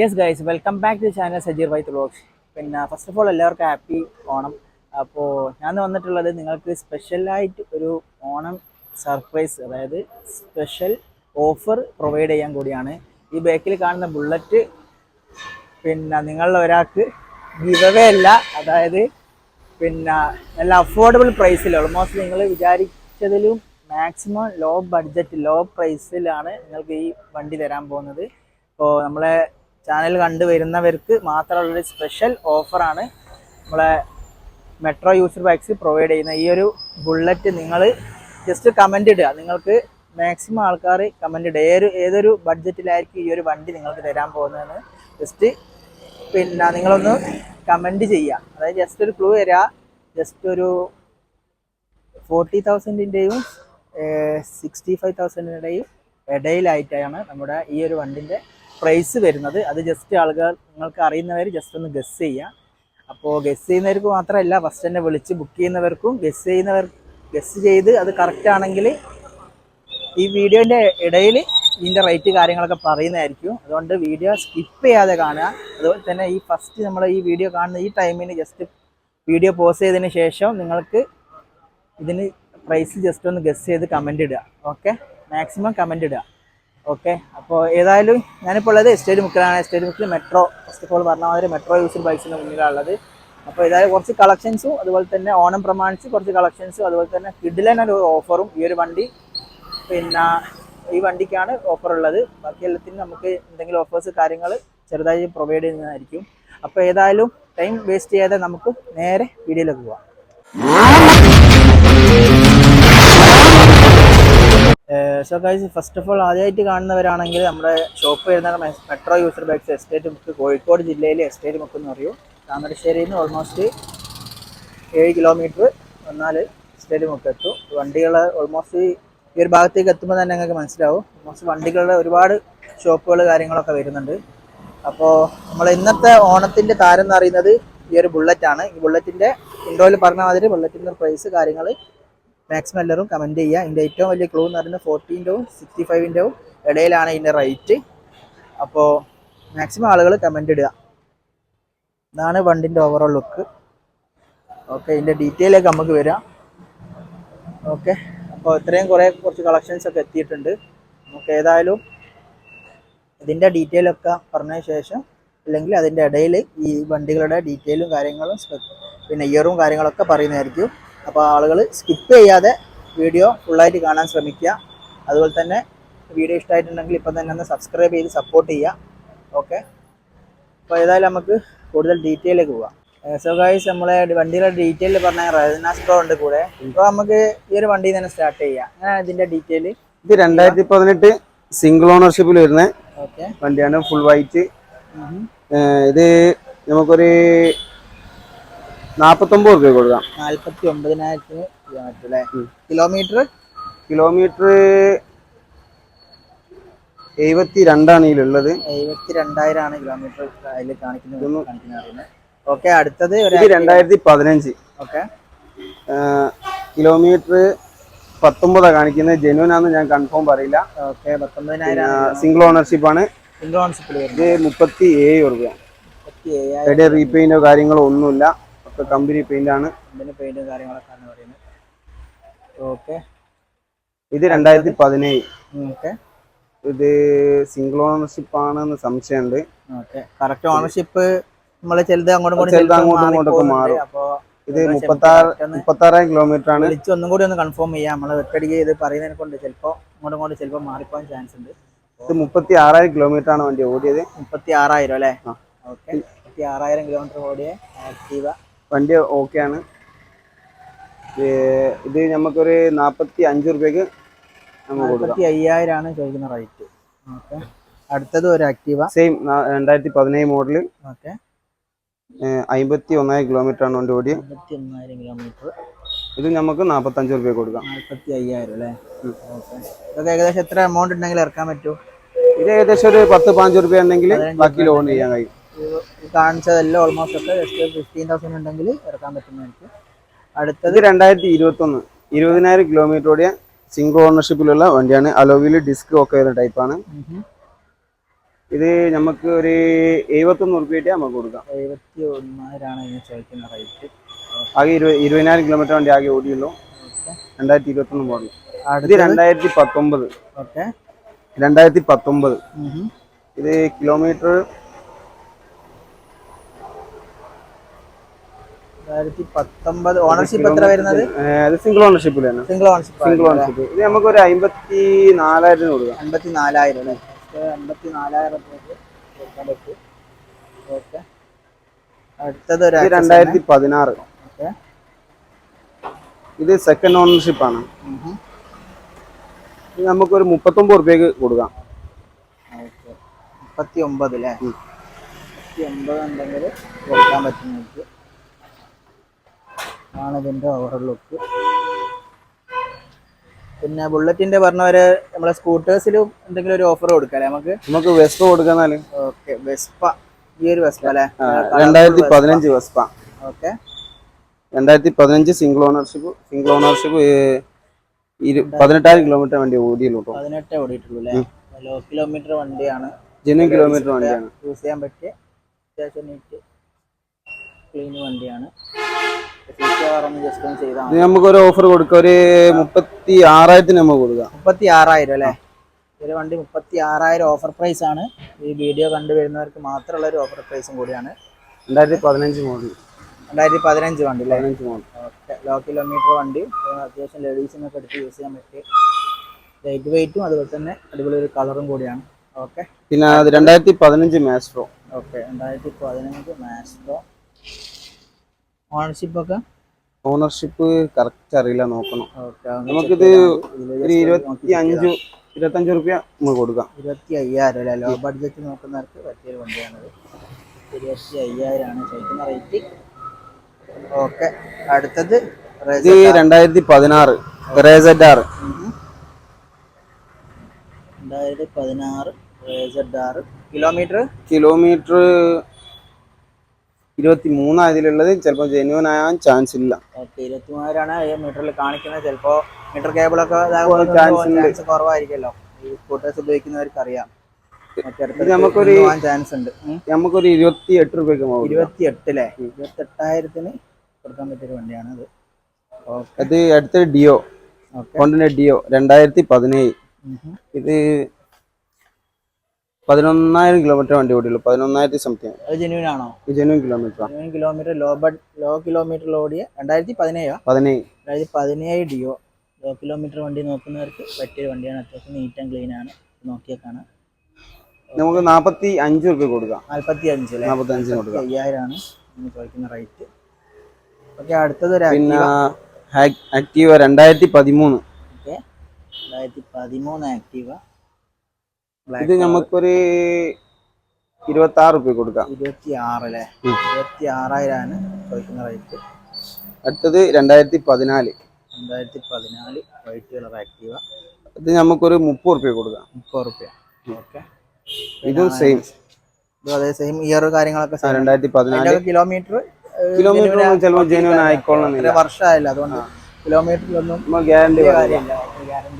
Yes guys, welcome back to channel Sajeer with vlogs. പിന്നെ first of all എല്ലാവർക്കും happy Onam. അപ്പോൾ ഞാൻ വന്നിട്ടുള്ളത് നിങ്ങൾക്ക് സ്പെഷ്യലായിട്ട് ഒരു ഓണം സർപ്രൈസ്, അതായത് സ്പെഷ്യൽ ഓഫർ പ്രൊവൈഡ് ചെയ്യാൻ കൂടിയാണ്. ഈ ബാക്കിൽ കാണുന്ന ബുള്ളറ്റ് പിന്നെ നിങ്ങളിൽ ഒരാൾക്ക് ഗിവ് അവേ അല്ല, അതായത് പിന്നെ നല്ല അഫോർഡബിൾ പ്രൈസിൽ, ഓൾമോസ്റ്റ് നിങ്ങൾ വിചാരിച്ചതിലും മാക്സിമം ലോ പ്രൈസിലാണ് നിങ്ങൾക്ക് ഈ വണ്ടി തരാൻ പോകുന്നത്. ഇപ്പോൾ നമ്മളെ ചാനൽ കണ്ടുവരുന്നവർക്ക് മാത്രമുള്ളൊരു സ്പെഷ്യൽ ഓഫറാണ് നമ്മളെ മെട്രോ യൂസർ ബൈക്സ് പ്രൊവൈഡ് ചെയ്യുന്ന ഈ ഒരു ബുള്ളറ്റ്. നിങ്ങൾ ജസ്റ്റ് കമൻ്റ് ഇടുക, നിങ്ങൾക്ക് മാക്സിമം ആൾക്കാർ കമൻ്റ് ഇടുക ഏതൊരു ബഡ്ജറ്റിലായിരിക്കും ഈ ഒരു വണ്ടി നിങ്ങൾക്ക് തരാൻ പോകുന്നതെന്ന് ജസ്റ്റ് പിന്നെ നിങ്ങളൊന്ന് കമൻറ്റ് ചെയ്യുക. അതായത് ജസ്റ്റ് ഒരു ക്ലൂ തരിക. ജസ്റ്റ് ഒരു 40,000-ൻ്റെയും 65,000-ൻ്റെയും ഇടയിലായിട്ടാണ് നമ്മുടെ ഈ ഒരു വണ്ടിൻ്റെ പ്രൈസ് വരുന്നത്. അത് ജസ്റ്റ് ആളുകൾ നിങ്ങൾക്ക് അറിയുന്നവർ ജസ്റ്റ് ഒന്ന് ഗസ് ചെയ്യുക. അപ്പോൾ ഗസ് ചെയ്യുന്നവർക്ക് മാത്രമല്ല, ഫസ്റ്റ് തന്നെ വിളിച്ച് ബുക്ക് ചെയ്യുന്നവർക്കും ഗസ് ചെയ്ത് അത് കറക്റ്റ് ആണെങ്കിൽ ഈ വീഡിയോൻ്റെ ഇടയിൽ ഇതിൻ്റെ റേറ്റ് കാര്യങ്ങളൊക്കെ പറയുന്നതായിരിക്കും. അതുകൊണ്ട് വീഡിയോ സ്കിപ്പ് ചെയ്യാതെ കാണുക. അതുപോലെ തന്നെ ഈ ഫസ്റ്റ് നമ്മൾ ഈ വീഡിയോ കാണുന്ന ഈ ടൈമിന് ജസ്റ്റ് വീഡിയോ പോസ് ചെയ്തതിന് ശേഷം നിങ്ങൾക്ക് ഇതിന് പ്രൈസ് ജസ്റ്റ് ഒന്ന് ഗസ് ചെയ്ത് കമൻ്റ് ഇടുക. ഓക്കെ, മാക്സിമം കമൻ്റ് ഇടുക. ഓക്കെ, അപ്പോൾ ഏതായാലും ഞാനിപ്പോൾ ഉള്ളത് എസ്റ്റേറ്റ് മുക്കിലാണ്. എസ്റ്റേറ്റ് മുക്കിൽ മെട്രോ, ഫസ്റ്റ് ഓഫ് ഓൾ പറഞ്ഞ മാതിരി മെട്രോ യൂസർ ബൈക്സിൻ്റെ മുന്നിലുള്ളത്. അപ്പോൾ ഏതായാലും കുറച്ച് കളക്ഷൻസും അതുപോലെ തന്നെ ഓണം പ്രമാണിച്ച് കുറച്ച് കളക്ഷൻസും അതുപോലെ തന്നെ കിഡിലൻ ഒരു ഓഫറും ഈ ഒരു വണ്ടി പിന്നെ ഈ വണ്ടിക്കാണ് ഓഫർ ഉള്ളത്. ബാക്കി എല്ലാത്തിനും നമുക്ക് എന്തെങ്കിലും ഓഫേഴ്സ് കാര്യങ്ങൾ ചെറുതായി പ്രൊവൈഡ് ചെയ്യുന്നതായിരിക്കും. അപ്പോൾ ഏതായാലും ടൈം വേസ്റ്റ് ചെയ്യാതെ നമുക്ക് നേരെ വീഡിയോയിലേക്ക് പോവാം. So guys, first of all ആദ്യമായിട്ട് കാണുന്നവരാണെങ്കിൽ നമ്മുടെ ഷോപ്പ് വരുന്ന മെട്രോ യൂസർ ബൈക്സ് എസ്റ്റേറ്റ് മുക്ക്, കോഴിക്കോട് ജില്ലയിലെ എസ്റ്റേറ്റ് മുക്ക് എന്ന് പറയും. താമരശ്ശേരിയിൽ നിന്ന് ഓൾമോസ്റ്റ് 7 കിലോമീറ്റർ വന്നാൽ എസ്റ്റേറ്റ് മുക്ക് എത്തും. വണ്ടികൾ ഓൾമോസ്റ്റ് ഈ ഒരു ഭാഗത്തേക്ക് എത്തുമ്പോൾ തന്നെ നിങ്ങൾക്ക് മനസ്സിലാവും. ഓൾമോസ്റ്റ് വണ്ടികളുടെ ഒരുപാട് ഷോപ്പുകൾ കാര്യങ്ങളൊക്കെ വരുന്നുണ്ട്. അപ്പോൾ നമ്മൾ ഇന്നത്തെ ഓണത്തിൻ്റെ താരം എന്ന് പറയുന്നത് ഈ ഒരു ബുള്ളറ്റാണ്. ഈ ബുള്ളറ്റിൻ്റെ ഇൻട്രോയിൽ പറഞ്ഞ മാതിരി ബുള്ളറ്റിൻ്റെ പ്രൈസ് കാര്യങ്ങൾ മാക്സിമം എല്ലാവരും കമൻറ്റ് ചെയ്യുക. ഇതിൻ്റെ ഏറ്റവും വലിയ ക്ലൂ എന്ന് പറയുന്നത് 40-ൻ്റെയും 65-ൻ്റെയും ഇടയിലാണ് ഇതിൻ്റെ റേറ്റ്. അപ്പോൾ മാക്സിമം ആളുകൾ കമൻ്റ് ഇടുക. ഇതാണ് വണ്ടിൻ്റെ ഓവറോൾ ലുക്ക്. ഓക്കെ, ഇതിൻ്റെ ഡീറ്റെയിലേക്ക് നമുക്ക് വരാം. ഓക്കെ, അപ്പോൾ ഇത്രയും കുറച്ച് കളക്ഷൻസ് ഒക്കെ എത്തിയിട്ടുണ്ട്. നമുക്ക് ഏതായാലും ഇതിൻ്റെ ഡീറ്റെയിലൊക്കെ പറഞ്ഞ ശേഷം, അല്ലെങ്കിൽ അതിൻ്റെ ഇടയിൽ ഈ വണ്ടികളുടെ ഡീറ്റെയിലും കാര്യങ്ങളും പിന്നെ ഇയറും കാര്യങ്ങളൊക്കെ പറയുന്നതായിരിക്കും. അപ്പോൾ ആളുകൾ സ്കിപ്പ് ചെയ്യാതെ വീഡിയോ ഫുള്ളായിട്ട് കാണാൻ ശ്രമിക്കുക. അതുപോലെ തന്നെ വീഡിയോ ഇഷ്ടമായിട്ടുണ്ടെങ്കിൽ ഇപ്പം തന്നെ ഒന്ന് സബ്സ്ക്രൈബ് ചെയ്ത് സപ്പോർട്ട് ചെയ്യുക. ഓക്കെ, അപ്പോൾ ഏതായാലും നമുക്ക് കൂടുതൽ ഡീറ്റെയിലേക്ക് പോകാം. സോ ഗൈസ്, നമ്മളെ വണ്ടിയുടെ ഡീറ്റെയിൽ പറഞ്ഞാൽ റെനാസ് പ്രോ ഉണ്ട് കൂടെ. ഇപ്പോൾ നമുക്ക് ഈ ഒരു വണ്ടിയിൽ തന്നെ സ്റ്റാർട്ട് ചെയ്യാം. അങ്ങനെ ഇതിൻ്റെ ഡീറ്റെയിൽ, ഇത് 2018 സിംഗിൾ ഓണർഷിപ്പിൽ വരുന്ന വണ്ടിയാണ്. Full white. ഇത് നമുക്കൊരു 49 രൂപ കൊടുക്കാം. 49,000 കിലോമീറ്റർ അല്ലേ? കിലോമീറ്റർ 72 ഇതിലുള്ളത്. 72,000 കിലോമീറ്റർ അതിൽ കാണിക്കുന്നത്. ഓക്കെ, അടുത്തത് 2015. ഓക്കെ, കിലോമീറ്റർ 19 കാണിക്കുന്നത്. ജെന്യൂൻ ആണെന്ന് ഞാൻ കൺഫേം പറയില്ല. ഓക്കെ, 19,000 സിംഗിൾ ഓണർഷിപ്പ് ആണ്. സിംഗിൾ ഓണർഷിപ്പിൽ ഇത് 37 രൂപ. എവിടെ റീപെയിന്റോ കാര്യങ്ങളോ ഒന്നുമില്ല, ഒക്കെ കമ്പനി പെയിന്റ് ആണ്. പെയിന്റും കാര്യങ്ങളൊക്കെ പറയുന്നത്. ഓക്കെ, ഇത് 2017. ഓക്കെ, ഇത് സിംഗിൾ ഓണർഷിപ്പ് ആണെന്ന് സംശയമുണ്ട്. ഓക്കെ, കറക്റ്റ് ഓണർഷിപ്പ് നമ്മൾ ചിലത് അങ്ങോട്ടും ഇങ്ങോട്ടൊക്കെ മാറും. അപ്പോൾ ഇത് 36,000 കിലോമീറ്റർ ആണ്. വിളിച്ച് ഒന്നും കൂടി ഒന്ന് കൺഫേം ചെയ്യാം. നമ്മൾ ഒറ്റടിക്ക് ഇത് പറയുന്നതിനെ കൊണ്ട് ചിലപ്പോൾ അങ്ങോട്ടും ചിലപ്പോൾ മാറിപ്പോകാൻ ചാൻസ് ഉണ്ട്. ഇത് 36,000 കിലോമീറ്റർ ആണ് വണ്ടി ഓടിയത്. 36,000 അല്ലേ? ഓക്കെ, 36,000 കിലോമീറ്റർ ഓടിയ ആക്റ്റീവ വണ്ടി. ഓക്കെ ആണ്. ഇത് നമുക്കൊരു 45 രൂപയ്ക്ക് 45,000 ആണ് ചോദിക്കുന്ന റേറ്റ്. ഓക്കെ, അടുത്തത് ഒരു Activa same 2017 model. Okay, 51,000 kilometre ആണ് വണ്ടി ഓടിയത്. 51,000 കിലോമീറ്റർ. ഇത് നമുക്ക് 45 രൂപ കൊടുക്കാം. 45,000 അല്ലേ? ഓക്കെ, ഇതൊക്കെ ഏകദേശം എത്ര എമൗണ്ട് ഉണ്ടെങ്കിൽ ഇറക്കാൻ പറ്റും? ഇത് ഏകദേശം ഒരു 10-15 രൂപ ഉണ്ടെങ്കിൽ ബാക്കി ലോൺ ചെയ്യാൻ കഴിയും. കാണിച്ചതെല്ലാം ഓൾമോസ്റ്റ് ഒക്കെ ജസ്റ്റ് 15,000 ഉണ്ടെങ്കിൽ ഇറക്കാൻ പറ്റുന്നതായിരിക്കും. അടുത്തത് 2021 20,000 കിലോമീറ്റർ ഓടിയ സിംഗിൾ ഓണർഷിപ്പിലുള്ള വണ്ടിയാണ്. അലോവില് ഡിസ്ക് ഒക്കെ വരുന്ന ടൈപ്പാണ്. ഇത് നമുക്ക് ഒരു 71 റുപ്യായിട്ട് നമുക്ക് കൊടുക്കാം. 71,000 ഇതിന് ചോദിക്കുന്ന റേറ്റ്. ആകെ 20,000 കിലോമീറ്റർ വണ്ടി ആകെ ഓടിയുള്ളൂ. 2021 മോഡൽ. ഇത് അടുത്തത് 2019. ഓക്കെ 2019. ഇത് കിലോമീറ്റർ 2019. ഓണർഷിപ്പ് എത്ര വരുന്നത്? അത് സിംഗിൾ ഓണർഷിപ്പിൽ തന്നെ. Single ownership. ഇത് നമുക്ക് ഒരു 54,000 കൊടുക്കാം. 54,000 അല്ലേ? 54,000 കൊടുക്കാൻ പറ്റും. ഓക്കെ. അടുത്തത് ഒരു 2016. ഓക്കെ. ഇത് സെക്കൻഡ് ഓണർഷിപ്പ് ആണ്. ഇത് നമുക്കൊരു 39 റുപ്യക്ക് കൊടുക്കാം. ഓക്കെ 39 അല്ലേ? 39 ഉണ്ടെങ്കിൽ കൊടുക്കാൻ പറ്റും നിങ്ങൾക്ക്. ആണ് ഇതിൻ്റെ ഓവർ ലുക്ക്. പിന്നെ ബുള്ളറ്റിന്റെ പറഞ്ഞവരെ നമ്മളെ സ്കൂട്ടേഴ്സിലും എന്തെങ്കിലും ഒരു ഓഫർ കൊടുക്കാം നമുക്ക് വെസ്പ കൊടുക്കാന്നാല്. Okay Vespa. ഈ ഒരു വെസ്പ അല്ലേ? 2015 Vespa. Okay 2015 single ownership 18,000 kilometre വണ്ടി ഓടിയുള്ളൂ. 18 ഓടിയിട്ടുള്ളൂ അല്ലേ? ലോ കിലോമീറ്റർ വണ്ടിയാണ്. ജെന്യൂൻ കിലോമീറ്റർ വണ്ടിയാണ്. യൂസ് ചെയ്യാൻ പറ്റിയ അത്യാവശ്യം നീറ്റ് ക്ലീൻ വണ്ടിയാണ്. ഇത് നമുക്കൊരു ഓഫർ കൊടുക്കാം. ഒരു 36,000 നമുക്ക് കൊടുക്കാം. 36,000 അല്ലേ? ഒരു വണ്ടി 36,000 ഓഫർ പ്രൈസ് ആണ്. ഈ വീഡിയോ കണ്ടുവരുന്നവർക്ക് മാത്രമുള്ള ഒരു ഓഫർ പ്രൈസും കൂടിയാണ്. 2015 മോഡൽ. 2015 വണ്ടി അല്ലേ? 15 മോഡൽ. ഓക്കെ ലോ കിലോമീറ്റർ വണ്ടി. അത്യാവശ്യം ലേഡീസിനൊക്കെ എടുത്ത് യൂസ് ചെയ്യാൻ പറ്റിയ ലൈറ്റ് വെയിറ്റും അതുപോലെ തന്നെ അടിപൊളി ഒരു കളറും കൂടിയാണ്. ഓക്കെ പിന്നെ 2015 Maestro. Okay 2015 Maestro. Ownership correct അറിയില്ല, നോക്കണം. നമുക്കിത് ഒരു 25 റുപ്യ നമുക്ക് കൊടുക്കാം. 25,000 അല്ലേ? ലോ ബഡ്ജറ്റ് നോക്കുന്നവർക്ക് പറ്റിയൊരു വണ്ടിയാണിത്. 25,000 ആണ് ചോദിക്കുന്ന റേറ്റ്. ഓക്കെ അടുത്തത് 2016 RZR. 2016 RZR. കിലോമീറ്റർ 23 ഇതിലുള്ളത്. ചിലപ്പോൾ ജെന്യൂൻ ആകാൻ ചാൻസ് ഇല്ല. 23,000 മീറ്ററിൽ കാണിക്കുന്നത്. ചിലപ്പോൾ മീറ്റർ കേബിളൊക്കെ ചാൻസ് കുറവായിരിക്കുമല്ലോ. ഈ സ്കൂട്ടേഴ്സ് ഉപയോഗിക്കുന്നവർക്ക് അറിയാം. നമുക്കൊരു ചാൻസ് ഉണ്ട്. നമുക്കൊരു 28 റുപ്യക്ക് 28 അല്ലേ? 28,000 കൊടുക്കാൻ പറ്റിയൊരു വണ്ടിയാണ് അത്. അത് അടുത്ത ഡിയോ ഹോണ്ടയുടെ ഡിയോ 2017. ഇത് 11,000 കിലോമീറ്റർ വണ്ടി ഓടിയുള്ളൂ. 11,000 സംതിങ്. അത് ജെന്യൂൻ ആണോ? Genuine kilometre. ലോ കിലോമീറ്റർ ഓടിയ 2017 ഡിയോ. ലോ കിലോമീറ്റർ വണ്ടി നോക്കുന്നവർക്ക് പറ്റിയ വണ്ടിയാണ്. അത്യാവശ്യം നീറ്റ് ആൻഡ് ക്ലീൻ ആണ്. നോക്കിയാൽ കാണാം. നമുക്ക് 45 റുപ്യ കൊടുക്കാം. 45 അല്ലേ? 45,000 ആണ് ചോദിക്കുന്ന റേറ്റ്. ഓക്കെ അടുത്തത് പിന്നെ ആക്റ്റീവ 2013. Okay 2013 Activa. ഇത് നമുക്കൊരു 26 റുപ്യ കൊടുക്കാം. 26 അല്ലേ? 26,000 ആണ് ചോദിക്കുന്ന റേറ്റ്. അടുത്തത് 2014 വൈറ്റ് കളർ ആക്റ്റീവ. ഇത് നമുക്കൊരു 30 റുപ്യ കൊടുക്കാം. 30 റുപ്യ. ഓക്കെ ഇതും സെയിം. അതേ സെയിം ഇയർ കാര്യങ്ങളൊക്കെ 2014. കിലോമീറ്റർ ചിലപ്പോൾ ജെന്യൂൻ ആയിക്കോളണം. വർഷമായില്ല, അതുകൊണ്ട് കിലോമീറ്ററിലൊന്നും ഗ്യാരണ്ടി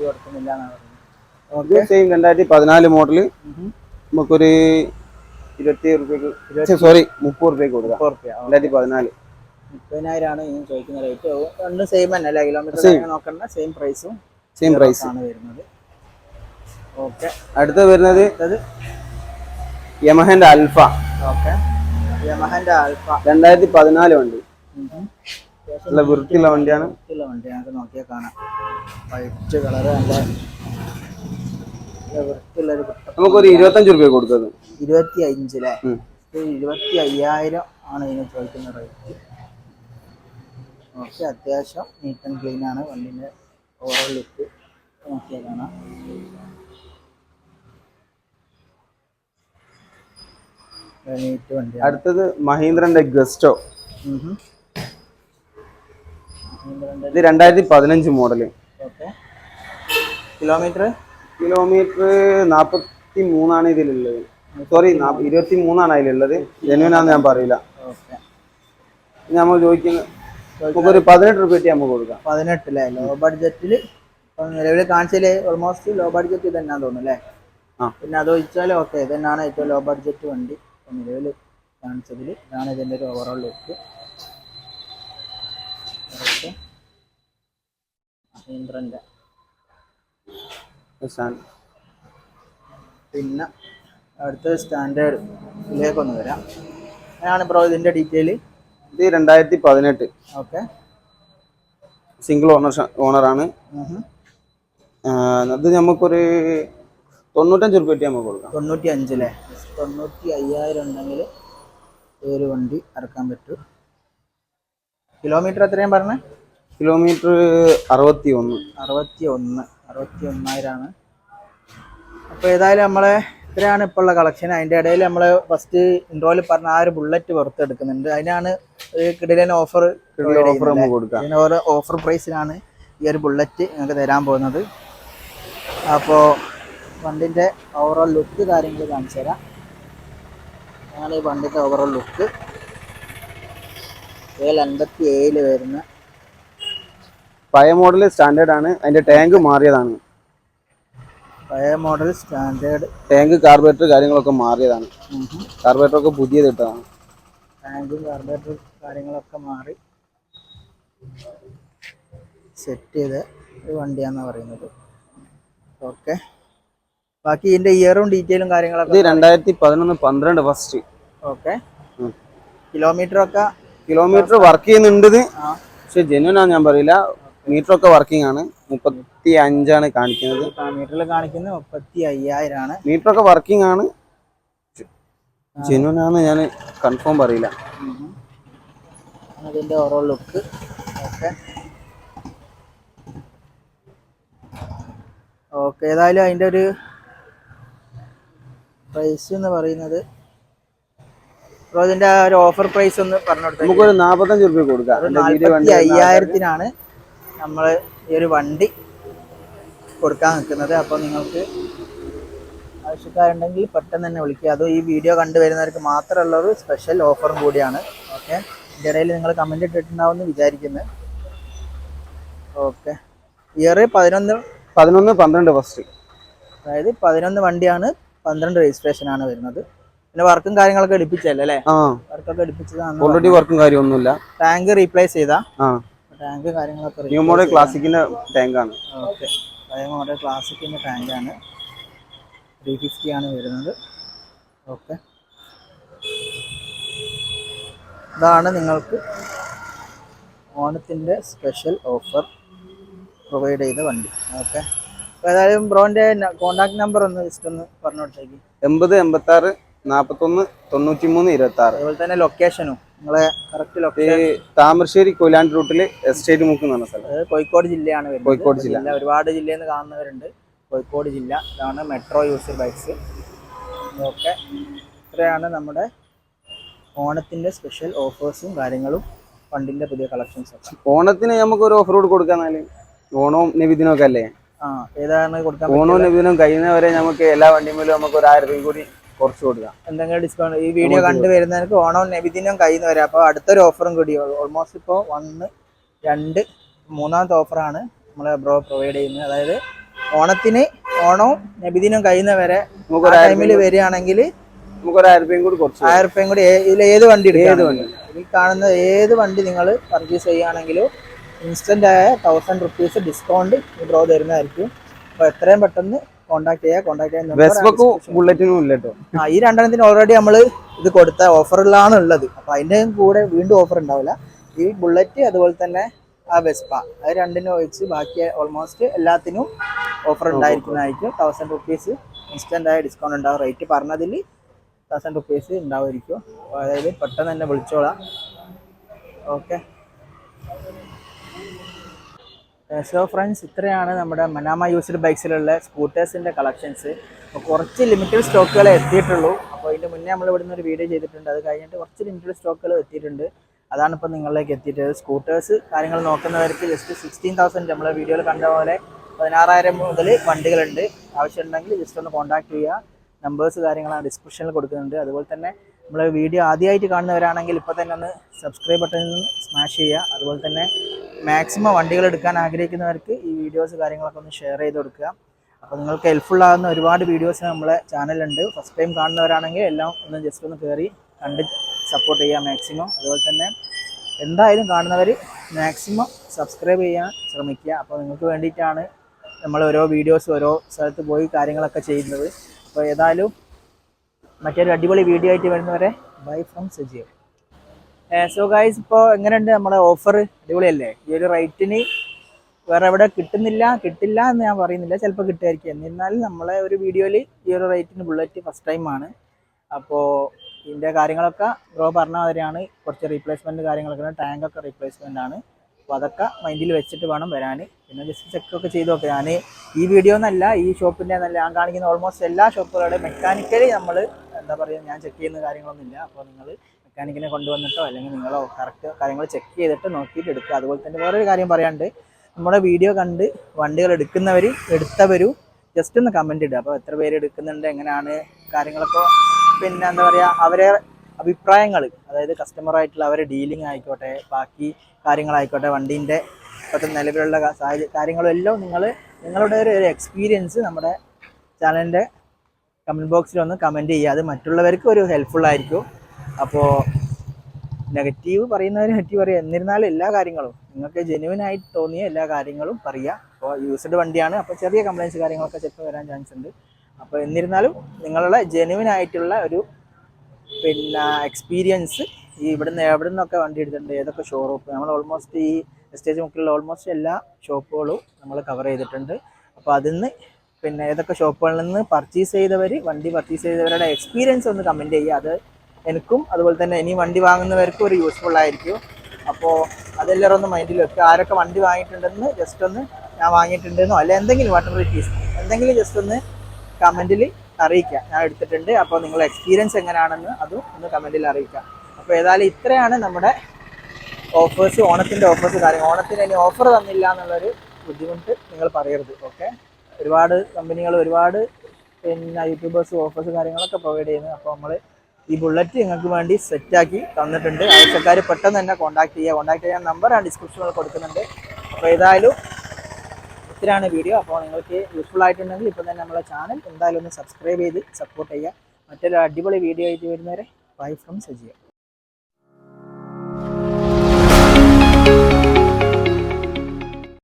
കൊടുക്കുന്നില്ല എന്നാണ്. ഇത് സെയിം 2014 മോഡല്. നമുക്കൊരു 20 റുപ്യക്ക് 30 റുപ്യക്ക് കൊടുക്കാം. 2014. 30,000 ആണ് ഇനി ചോദിക്കുന്ന റേറ്റ്. രണ്ടും സെയിം തന്നെ അല്ലേ? കിലോമീറ്റർ നോക്കണ്ട, സെയിം പ്രൈസ് ആണ് വരുന്നത്. ഓക്കെ അടുത്ത വരുന്നത് യമഹന്റെ ആൽഫ. ഓക്കെ യമഹന്റെ ആൽഫ 2014 വണ്ടി. നല്ല വൃത്തിയുള്ള വണ്ടിയാണ്. നോക്കിയാൽ കാണാം. വൈറ്റ് കളർ നല്ല വൃത്തിയുള്ളൊരു. നമുക്കൊരു 25 റുപ്യ കൊടുത്തത്. 25 അല്ലേ? 25,000 ആണ് ഇതിന് ചോദിക്കുന്ന റേറ്റ്. ഓക്കെ അത്യാവശ്യം നീറ്റ് ആൻഡ് ക്ലീൻ ആണ് വണ്ടിൻ്റെ ഓവറോൾ ലുക്ക്. നോക്കിയാൽ കാണാം. നീറ്റ് വണ്ടി. അടുത്തത് മഹീന്ദ്രന്റെ ഗസ്റ്റോ. ഇത് 2015 മോഡല്. ഓക്കെ കിലോമീറ്റർ 43 ഇതിലുള്ളത്. സോറി 23 അതിലുള്ളത്. ജെന്യൂനാന്ന് ഞാൻ പറയില്ല. നമ്മൾ ചോദിക്കുന്നത് നമുക്കൊരു 18 റുപ്യ നമുക്ക് കൊടുക്കാം. 18 അല്ലേ? ലോ ബഡ്ജറ്റിൽ നിലവിൽ കാണിച്ചാൽ ഓൾമോസ്റ്റ് ലോ ബഡ്ജറ്റ് തന്നെയാന്ന് തോന്നുന്നു അല്ലേ? ആ. പിന്നെ അതൊഴിച്ചാൽ ഓക്കെ, ഇതന്നെയാണ് ഏറ്റവും ലോ ബഡ്ജറ്റ് വണ്ടി നിലവിൽ കാണിച്ചതിൽ. ഇതാണ് ഇതിൻ്റെ ഒരു ഓവറോൾ ലുക്ക്. മഹീന്ദ്രൻ്റെ. പിന്നെ അടുത്ത സ്റ്റാൻഡേർഡിലേക്കൊന്ന് വരാം. അങ്ങനെയാണ് ബ്രോ ഇതിൻ്റെ ഡീറ്റെയിൽ. ഇത് 2018. ഓക്കെ. സിംഗിൾ ഓണറാണ്. അത് നമുക്കൊരു 95 രൂപ നമുക്ക് കൊടുക്കാം. 95 അല്ലേ? 95,000 ഉണ്ടെങ്കിൽ ഒരു വണ്ടി ഇറക്കാൻ പറ്റും. കിലോമീറ്റർ എത്രയും പറഞ്ഞേ? കിലോമീറ്റർ 61,000 അപ്പോൾ ഏതായാലും നമ്മളെ ഇത്രയാണ് ഇപ്പോൾ ഉള്ള കളക്ഷൻ. അതിൻ്റെ ഇടയിൽ നമ്മൾ ഫസ്റ്റ് ഇൻട്രോയിൽ പറഞ്ഞ ആ ഒരു ബുള്ളറ്റ് പുറത്തെടുക്കുന്നുണ്ട്. അതിനാണ് ഒരു കിടിലൻ ഓഫർ കൊടുക്കുക. ഓഫർ പ്രൈസിനാണ് ഈ ഒരു ബുള്ളറ്റ് നിങ്ങൾക്ക് തരാൻ പോകുന്നത്. അപ്പോൾ വണ്ടിൻ്റെ ഓവറോൾ ലുക്ക് കാര്യങ്ങൾ കാണിച്ചു തരാം. അതാണ് ഈ വണ്ടിൻ്റെ ഓവറോൾ ലുക്ക്. 87 വരുന്ന പഴയ മോഡൽ സ്റ്റാൻഡേർഡ് ആണ്. അതിന്റെ ടാങ്ക് മാറിയതാണ്. പഴയ മോഡൽ സ്റ്റാൻഡേർഡ് ടാങ്ക് കാർബറേറ്റർ കാര്യങ്ങളൊക്കെ മാറിയതാണ്. കാർബറേറ്റർ ഒക്കെ പുതിയത് ഇട്ടതാണ്. ടാങ്കും കാർബറേറ്റർ കാര്യങ്ങളൊക്കെ മാറി സെറ്റ് ചെയ്ത ഒരു വണ്ടിയാണെന്ന് പറയുന്നത്. ഓക്കെ. ബാക്കി ഇതിന്റെ ഇയറും ഡീറ്റെയിലും കാര്യങ്ങളൊക്കെ 2011-12 ഫസ്റ്റ്. ഓക്കെ. കിലോമീറ്റർ വർക്ക് ചെയ്യുന്നുണ്ട്. പക്ഷെ ജെന്യൂൻ ആണ് ഞാൻ പറയില്ല. മീറ്റർ ഒക്കെ വർക്കിംഗ് ആണ്. 35 കാണിക്കുന്നത്. മീറ്ററിൽ കാണിക്കുന്നത് 35,000 മീറ്റർ ഒക്കെ വർക്കിംഗ് ആണ്. ജെന്യൂൻ ആണ് ഞാൻ കൺഫേം പറയില്ല. അതിന്റെ ഓവറോൾ ലുക്ക്. ഓക്കെ. ഓക്കെ. ഏതായാലും അതിൻ്റെ ഒരു പ്രൈസ് എന്ന് പറയുന്നത് ഇതിന്റെ ഒരു ഓഫർ പ്രൈസ് ഒന്ന് പറഞ്ഞു കൊടുത്താൽ നമുക്കൊരു 45 രൂപ കൊടുക്കാം. 45,000 നമ്മൾ ഈ ഒരു വണ്ടി കൊടുക്കാൻ നിൽക്കുന്നത്. അപ്പോൾ നിങ്ങൾക്ക് ആവശ്യക്കാരുണ്ടെങ്കിൽ പെട്ടെന്ന് തന്നെ വിളിക്കുക. അതും ഈ വീഡിയോ കണ്ടുവരുന്നവർക്ക് മാത്രമുള്ള ഒരു സ്പെഷ്യൽ ഓഫറും കൂടിയാണ്. ഓക്കെ. ഇതിൻ്റെ ഇടയിൽ നിങ്ങൾ കമൻറ്റ് ഇട്ടിട്ടുണ്ടാവുമെന്ന് വിചാരിക്കുന്നത്. ഓക്കെ. Year 11-12 first. അതായത് 11 വണ്ടിയാണ്, 12 രജിസ്ട്രേഷനാണ് വരുന്നത്. പിന്നെ വർക്കും കാര്യങ്ങളൊക്കെ എടുപ്പിച്ചല്ലേ അല്ലേ? വർക്കൊക്കെ എടുപ്പിച്ചതാണ്. ഓൾറെഡി വർക്കും കാര്യമൊന്നുമില്ല. ടാങ്ക് റീപ്ലേസ് ചെയ്താ? ടാങ്ക് കാര്യങ്ങളൊക്കെ ന്യൂ മോഡൽ ക്ലാസിക്കിന്റെ ടാങ്കാണ്. ഓക്കെ. പഴയ മോഡൽ ക്ലാസിക്കിന്റെ ടാങ്കാണ്. 350 ആണ് വരുന്നത്. ഓക്കെ. ഇതാണ് നിങ്ങൾക്ക് ഓണത്തിൻ്റെ സ്പെഷ്യൽ ഓഫർ പ്രൊവൈഡ് ചെയ്ത വണ്ടി. ഓക്കെ. അപ്പോൾ ഏതായാലും ബ്രോൻ്റെ കോൺടാക്ട് നമ്പർ ഒന്ന് ജസ്റ്റ് ഒന്ന് പറഞ്ഞു കൊടുത്തേക്ക്. 80-86-91-93-26. അതുപോലെ തന്നെ ലൊക്കേഷനും നിങ്ങളെ കറക്റ്റ് ലൊക്കേഷൻ. താമരശ്ശേരി കൊയിലാണ്ടി റൂട്ടിൽ എസ്റ്റേറ്റ് മുക്ക് എന്ന് പറഞ്ഞ സ്ഥലം. അതായത് കോഴിക്കോട് ജില്ലയാണ് വരുന്നത്. കോഴിക്കോട് ജില്ല. ഒരുപാട് ജില്ലയിൽ നിന്ന് കാണുന്നവരുണ്ട്. കോഴിക്കോട് ജില്ല. ഇതാണ് മെട്രോ യൂസർ ബൈക്സ്. ഓക്കെ. ഇത്രയാണ് നമ്മുടെ ഓണത്തിൻ്റെ സ്പെഷ്യൽ ഓഫേഴ്സും കാര്യങ്ങളും വണ്ടിൻ്റെ പുതിയ കളക്ഷൻസ്. ഓണത്തിന് നമുക്കൊരു ഓഫർ കൂടി കൊടുക്കാന്നാല്. ഓണവും നബിദിനും ഒക്കെ അല്ലേ? ഏതാണ് കൊടുക്കാൻ? ഓണവും നബിദിനും കഴിയുന്നവരെ നമുക്ക് എല്ലാ വണ്ടിമേലും നമുക്ക് ഒരു 1000 രൂപ കൂടി കുറച്ച് കൊടുക്കാം. എന്തെങ്കിലും ഡിസ്കൗണ്ട് ഈ വീഡിയോ കണ്ടുവരുന്നവർക്ക് ഓണവും നബിദിനും കഴിയുന്ന വരെ. അപ്പോൾ അടുത്തൊരു ഓഫറും കൂടി ഓൾമോസ്റ്റ് ഇപ്പോൾ 1, 2, 3ാമത്തെ ഓഫറാണ് നമ്മൾ ബ്രോ പ്രൊവൈഡ് ചെയ്യുന്നത്. അതായത് ഓണവും നബിദിനും കഴിയുന്ന വരെ ടൈമിൽ വരികയാണെങ്കിൽ നമുക്കൊരു 1000 രൂപയും കൂടി കുറച്ച് 1000 രൂപയും കൂടി ഇതിൽ ഏത് വണ്ടി എടുക്കാം. ഈ കാണുന്ന ഏത് വണ്ടി നിങ്ങൾ പർച്ചേസ് ചെയ്യുകയാണെങ്കിലും ഇൻസ്റ്റന്റ് ആയ 1000 റുപ്പീസ് ഡിസ്കൗണ്ട് ഈ ബ്രോ തരുന്നതായിരിക്കും. അപ്പോൾ എത്രയും പെട്ടെന്ന് കോൺടാക്ട് ചെയ്യുക. ബുള്ളറ്റിനും ഇല്ല കേട്ടോ. ഈ 2 ഓൾറെഡി നമ്മൾ ഇത് കൊടുത്ത ഓഫറിലാണ് ഉള്ളത്. അപ്പോൾ അതിൻ്റെ കൂടെ വീണ്ടും ഓഫർ ഉണ്ടാവില്ല. ഈ ബുള്ളറ്റ് അതുപോലെ തന്നെ ആ വെസ്പ, അത് 2 ഒഴിച്ച് ബാക്കി ഓൾമോസ്റ്റ് എല്ലാത്തിനും ഓഫർ ഉണ്ടായിരിക്കുന്നതായിരിക്കും. 1000 റുപ്പീസ് ഇൻസ്റ്റന്റ് ആയ ഡിസ്കൗണ്ട് ഉണ്ടാവും. റേറ്റ് പറഞ്ഞതിൽ 1000 റുപ്പീസ് ഉണ്ടാവുമായിരിക്കും. അതായത് പെട്ടെന്ന് തന്നെ വിളിച്ചോളാം. ഓക്കെ. സോ ഫ്രണ്ട്സ്, ഇത്രയാണ് നമ്മുടെ മനാമ യൂസ്ഡ് ബൈക്സിലുള്ള സ്കൂട്ടേഴ്സിൻ്റെ കളക്ഷൻസ്. അപ്പോൾ കുറച്ച് ലിമിറ്റഡ് സ്റ്റോക്കുകളെ എത്തിയിട്ടുള്ളൂ. അപ്പോൾ ഇതിൻ്റെ മുന്നേ നമ്മൾ ഇവിടുന്ന് ഒരു വീഡിയോ ചെയ്തിട്ടുണ്ട്. അത് കഴിഞ്ഞിട്ട് കുറച്ച് ലിമിറ്റഡ് സ്റ്റോക്കുകൾ എത്തിയിട്ടുണ്ട്. അതാണ് ഇപ്പോൾ നിങ്ങളിലേക്ക് എത്തിയിട്ടത്. സ്കൂട്ടേഴ്സ് കാര്യങ്ങൾ നോക്കുന്നവർക്ക് ജസ്റ്റ് 16,000 നമ്മളെ വീഡിയോയിൽ കണ്ട പോലെ 16,000 മുതൽ വണ്ടികളുണ്ട്. ആവശ്യമുണ്ടെങ്കിൽ ജസ്റ്റ് ഒന്ന് കോൺടാക്ട് ചെയ്യുക. നമ്പേഴ്സ് കാര്യങ്ങളാണ് ഡിസ്ക്രിപ്ഷനിൽ കൊടുക്കുന്നുണ്ട്. അതുപോലെ തന്നെ നമ്മൾ വീഡിയോ ആദ്യമായിട്ട് കാണുന്നവരാണെങ്കിൽ ഇപ്പോൾ തന്നെ ഒന്ന് സബ്സ്ക്രൈബ് ബട്ടൺ സ്മാഷ് ചെയ്യുക. അതുപോലെ തന്നെ മാക്സിമം വണ്ടികൾ എടുക്കാൻ ആഗ്രഹിക്കുന്നവർക്ക് ഈ വീഡിയോസ് കാര്യങ്ങളൊക്കെ ഒന്ന് ഷെയർ ചെയ്ത് കൊടുക്കുക. അപ്പോൾ നിങ്ങൾക്ക് ഹെൽപ്ഫുൾ ആകുന്ന ഒരുപാട് വീഡിയോസ് നമ്മളെ ചാനലുണ്ട്. ഫസ്റ്റ് ടൈം കാണുന്നവരാണെങ്കിൽ എല്ലാം ഒന്ന് ജസ്റ്റ് ഒന്ന് കയറി കണ്ട് സപ്പോർട്ട് ചെയ്യുക മാക്സിമം. അതുപോലെ തന്നെ എന്തായാലും കാണുന്നവർ മാക്സിമം സബ്സ്ക്രൈബ് ചെയ്യാൻ ശ്രമിക്കുക. അപ്പോൾ നിങ്ങൾക്ക് വേണ്ടിയിട്ടാണ് നമ്മൾ ഓരോ വീഡിയോസ് ഓരോ സ്ഥലത്ത് പോയി കാര്യങ്ങളൊക്കെ ചെയ്യുന്നത്. അപ്പോൾ ഏതായാലും മറ്റൊരു അടിപൊളി വീഡിയോ ആയിട്ട് വരുന്നവരെ bye from Sajeev. So guys, ഇപ്പോൾ എങ്ങനെയുണ്ട് നമ്മുടെ ഓഫർ? അടിപൊളിയല്ലേ? ഈ ഒരു റേറ്റിന് വേറെ എവിടെ കിട്ടില്ല എന്ന് ഞാൻ പറയുന്നില്ല, ചിലപ്പോൾ കിട്ടുമായിരിക്കും. എന്നിരുന്നാലും നമ്മളെ ഒരു വീഡിയോയിൽ ഈ ഒരു റേറ്റിന് ബുള്ളറ്റ് ഫസ്റ്റ് ടൈമാണ്. അപ്പോൾ ഇതിൻ്റെ കാര്യങ്ങളൊക്കെ ബ്രോ പറഞ്ഞ മാതിരിയാണ്. കുറച്ച് റീപ്ലേസ്മെൻറ്റ് കാര്യങ്ങളൊക്കെ, ടാങ്കൊക്കെ റീപ്ലേസ്മെൻ്റ് ആണ്. അപ്പോൾ അതൊക്കെ മൈൻഡിൽ വെച്ചിട്ട് വേണം വരാൻ. പിന്നെ ജസ്റ്റ് ചെക്കൊക്കെ ചെയ്ത് നോക്കുക. ഞാൻ ഈ വീഡിയോ എന്നല്ല, ഈ ഷോപ്പിൻ്റെ എന്നല്ല, ഞാൻ കാണിക്കുന്ന ഓൾമോസ്റ്റ് എല്ലാ ഷോപ്പുകളുടെ മെക്കാനിക്കലി നമ്മൾ എന്താ പറയുക, ഞാൻ ചെക്ക് ചെയ്യുന്ന കാര്യങ്ങളൊന്നുമില്ല. അപ്പോൾ നിങ്ങൾ മെക്കാനിക്കിനെ കൊണ്ടുവന്നിട്ടോ അല്ലെങ്കിൽ നിങ്ങളോ കറക്റ്റ് കാര്യങ്ങൾ ചെക്ക് ചെയ്തിട്ട് നോക്കിയിട്ട് എടുക്കുക. അതുപോലെ തന്നെ വേറൊരു കാര്യം പറയാണ്ട്, നമ്മുടെ വീഡിയോ കണ്ട് വണ്ടികൾ എടുത്തവരും ജസ്റ്റ് ഒന്ന് കമൻറ്റ് ഇടുക. അപ്പോൾ എത്ര പേര് എടുക്കുന്നുണ്ട്, എങ്ങനെയാണ് കാര്യങ്ങളൊക്കെ, പിന്നെ എന്താ പറയുക, അവരെ അഭിപ്രായങ്ങൾ, അതായത് കസ്റ്റമറായിട്ടുള്ള അവരെ ഡീലിംഗ് ആയിക്കോട്ടെ, ബാക്കി കാര്യങ്ങളായിക്കോട്ടെ, വണ്ടീൻ്റെ ഇപ്പോഴത്തെ നിലവിലുള്ള കാര്യങ്ങളും എല്ലാം നിങ്ങളുടെ ഒരു എക്സ്പീരിയൻസ് നമ്മുടെ ചാനലിൻ്റെ കമൻറ്റ് ബോക്സിൽ ഒന്ന് കമൻറ്റ് ചെയ്യുക. അത് മറ്റുള്ളവർക്ക് ഒരു ഹെൽപ്ഫുൾ ആയിരിക്കും. അപ്പോൾ നെഗറ്റീവ് പറയുന്നവർ നെഗറ്റീവ് പറയുക. എന്നിരുന്നാലും എല്ലാ കാര്യങ്ങളും നിങ്ങൾക്ക് ജെന്യുവനായിട്ട് തോന്നിയ എല്ലാ കാര്യങ്ങളും പറയുക. അപ്പോൾ യൂസ്ഡ് വണ്ടിയാണ്, അപ്പോൾ ചെറിയ കംപ്ലയിൻസ് കാര്യങ്ങളൊക്കെ ചിലപ്പോൾ വരാൻ ചാൻസ് ഉണ്ട്. അപ്പോൾ എന്നിരുന്നാലും നിങ്ങളുടെ ജെന്യുവനായിട്ടുള്ള ഒരു പിന്നെ എക്സ്പീരിയൻസ്, ഈ എവിടെ നിന്നൊക്കെ വണ്ടി എടുത്തിട്ടുണ്ട്, ഏതൊക്കെ ഷോറൂം, നമ്മൾ ഓൾമോസ്റ്റ് ഈ എസ്റ്റേറ്റ് മുക്കിലുള്ള ഓൾമോസ്റ്റ് എല്ലാ ഷോപ്പുകളും നമ്മൾ കവർ ചെയ്തിട്ടുണ്ട്. അപ്പോൾ അതിന്ന് പിന്നെ ഏതൊക്കെ ഷോപ്പുകളിൽ നിന്ന് വണ്ടി പർച്ചേസ് ചെയ്തവരുടെ എക്സ്പീരിയൻസ് ഒന്ന് കമൻറ്റ് ചെയ്യുക. അത് എനിക്കും അതുപോലെ തന്നെ ഇനി വണ്ടി വാങ്ങുന്നവർക്കും ഒരു യൂസ്ഫുൾ ആയിരിക്കും. അപ്പോൾ അതെല്ലാവരും ഒന്ന് മൈൻഡിൽ വെക്കുക. ആരൊക്കെ വണ്ടി വാങ്ങിയിട്ടുണ്ടെന്ന് ജസ്റ്റ് ഒന്ന്, ഞാൻ വാങ്ങിയിട്ടുണ്ടെന്നോ അല്ലെ എന്തെങ്കിലും വാട്ടർ ഇറ്റ് എന്തെങ്കിലും ജസ്റ്റ് ഒന്ന് കമൻറ്റിൽ അറിയിക്കുക. ഞാൻ എടുത്തിട്ടുണ്ട്, അപ്പോൾ നിങ്ങളുടെ എക്സ്പീരിയൻസ് എങ്ങനെയാണെന്ന് അതും ഒന്ന് കമൻറ്റിൽ അറിയിക്കുക. അപ്പോൾ ഏതായാലും ഇത്രയാണ് നമ്മുടെ ഓഫേഴ്സ്, ഓണത്തിൻ്റെ ഓഫേഴ്സ് കാര്യങ്ങൾ. ഓണത്തിന് ഇനി ഓഫർ തന്നില്ല എന്നുള്ളൊരു ബുദ്ധിമുട്ട് നിങ്ങൾ പറയരുത്. ഓക്കെ, ഒരുപാട് കമ്പനികൾ, ഒരുപാട് പിന്നെ യൂട്യൂബേഴ്സ് ഓഫേഴ്സ് കാര്യങ്ങളൊക്കെ പ്രൊവൈഡ് ചെയ്യുന്നത്. അപ്പോൾ നമ്മൾ ഈ ബുള്ളറ്റ് നിങ്ങൾക്ക് വേണ്ടി സെറ്റാക്കി തന്നിട്ടുണ്ട്. ആവശ്യക്കാർ പെട്ടെന്ന് തന്നെ കോൺടാക്ട് ചെയ്യാൻ നമ്പർ ആ ഡിസ്ക്രിപ്ഷനിൽ കൊടുക്കുന്നുണ്ട്. അപ്പോൾ ഏതായാലും ഇത്രയാണ് വീഡിയോ. അപ്പോൾ നിങ്ങൾക്ക് യൂസ്ഫുൾ ആയിട്ടുണ്ടെങ്കിൽ ഇപ്പോൾ തന്നെ നമ്മളെ ചാനൽ എന്തായാലും ഒന്ന് സബ്സ്ക്രൈബ് ചെയ്ത് സപ്പോർട്ട് ചെയ്യുക. മറ്റൊരു അടിപൊളി വീഡിയോ ആയിട്ട് വരുന്നവരെ ബൈ ഫ്രം സജീവ്.